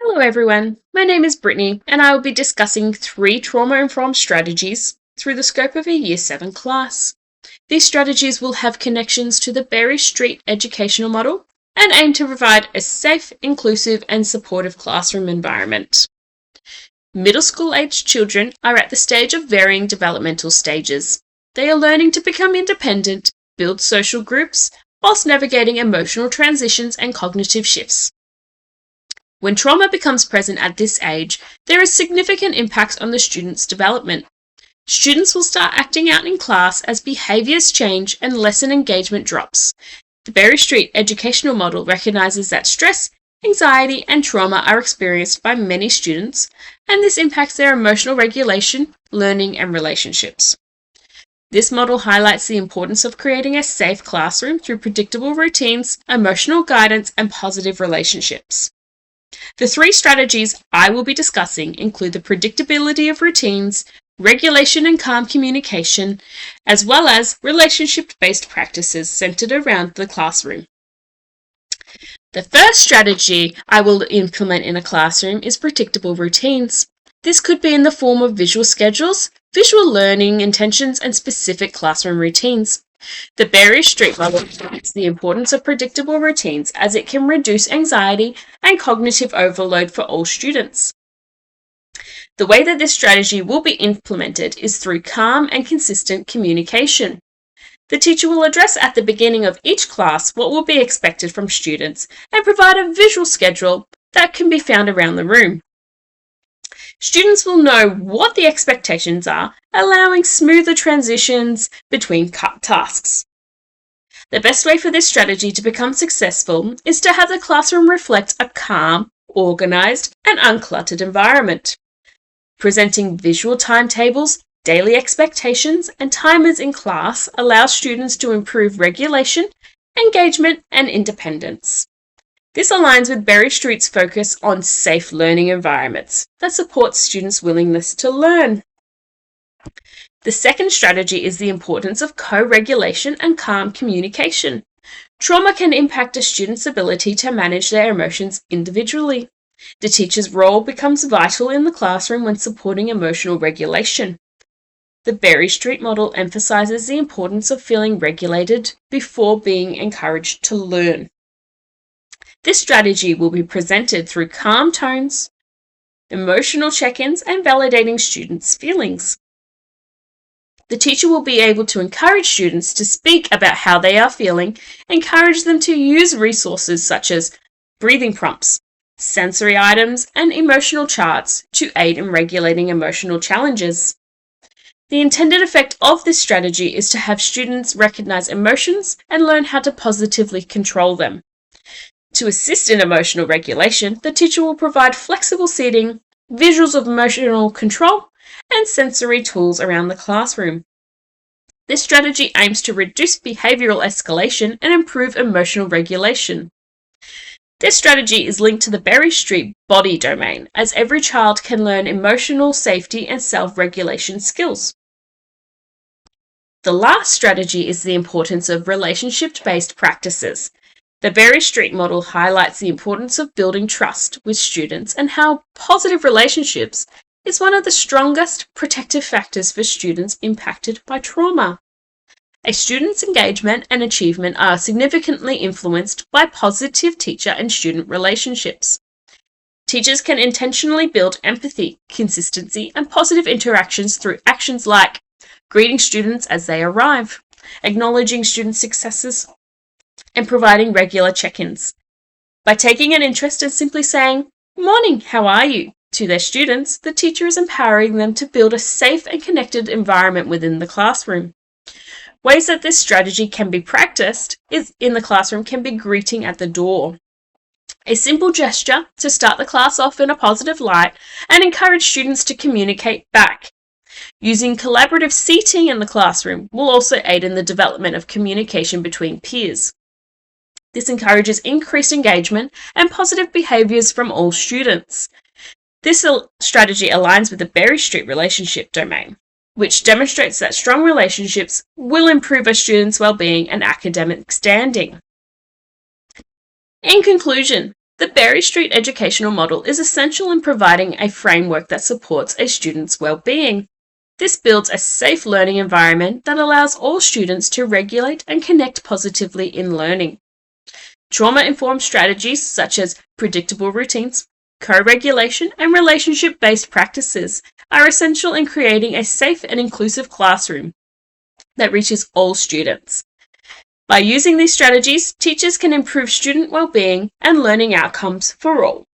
Hello everyone, my name is Brittany and I will be discussing 3 trauma-informed strategies through the scope of a Year 7 class. These strategies will have connections to the Berry Street educational model and aim to provide a safe, inclusive and supportive classroom environment. Middle school aged children are at the stage of varying developmental stages. They are learning to become independent, build social groups, whilst navigating emotional transitions and cognitive shifts. When trauma becomes present at this age, there is significant impacts on the student's development. Students will start acting out in class as behaviours change and lesson engagement drops. The Berry Street educational model recognises that stress, anxiety and trauma are experienced by many students, and this impacts their emotional regulation, learning and relationships. This model highlights the importance of creating a safe classroom through predictable routines, emotional guidance and positive relationships. The 3 strategies I will be discussing include the predictability of routines, regulation and calm communication, as well as relationship-based practices centered around the classroom. The first strategy I will implement in a classroom is predictable routines. This could be in the form of visual schedules, visual learning intentions, and specific classroom routines. The Berry Street model highlights the importance of predictable routines as it can reduce anxiety and cognitive overload for all students. The way that this strategy will be implemented is through calm and consistent communication. The teacher will address at the beginning of each class what will be expected from students and provide a visual schedule that can be found around the room. Students will know what the expectations are, allowing smoother transitions between tasks. The best way for this strategy to become successful is to have the classroom reflect a calm, organised, and uncluttered environment. Presenting visual timetables, daily expectations, and timers in class allows students to improve regulation, engagement, and independence. This aligns with Berry Street's focus on safe learning environments that support students' willingness to learn. The second strategy is the importance of co-regulation and calm communication. Trauma can impact a student's ability to manage their emotions individually. The teacher's role becomes vital in the classroom when supporting emotional regulation. The Berry Street model emphasizes the importance of feeling regulated before being encouraged to learn. This strategy will be presented through calm tones, emotional check-ins, and validating students' feelings. The teacher will be able to encourage students to speak about how they are feeling, encourage them to use resources such as breathing prompts, sensory items, and emotional charts to aid in regulating emotional challenges. The intended effect of this strategy is to have students recognize emotions and learn how to positively control them. To assist in emotional regulation, the teacher will provide flexible seating, visuals of emotional control, and sensory tools around the classroom. This strategy aims to reduce behavioral escalation and improve emotional regulation. This strategy is linked to the Berry Street body domain, as every child can learn emotional safety and self-regulation skills. The last strategy is the importance of relationship-based practices. The Berry Street model highlights the importance of building trust with students and how positive relationships is one of the strongest protective factors for students impacted by trauma. A student's engagement and achievement are significantly influenced by positive teacher and student relationships. Teachers can intentionally build empathy, consistency, and positive interactions through actions like greeting students as they arrive, acknowledging student successes, and providing regular check-ins. By taking an interest and simply saying, "Morning, how are you?" to their students, the teacher is empowering them to build a safe and connected environment within the classroom. Ways that this strategy can be practiced in the classroom can be greeting at the door. A simple gesture to start the class off in a positive light and encourage students to communicate back. Using collaborative seating in the classroom will also aid in the development of communication between peers. This encourages increased engagement and positive behaviours from all students. This strategy aligns with the Berry Street relationship domain, which demonstrates that strong relationships will improve a student's well-being and academic standing. In conclusion, The Berry Street educational model is essential in providing a framework that supports a student's well-being. This builds a safe learning environment that allows all students to regulate and connect positively in learning. Trauma-informed strategies such as predictable routines, co-regulation, and relationship-based practices are essential in creating a safe and inclusive classroom that reaches all students. By using these strategies, teachers can improve student well-being and learning outcomes for all.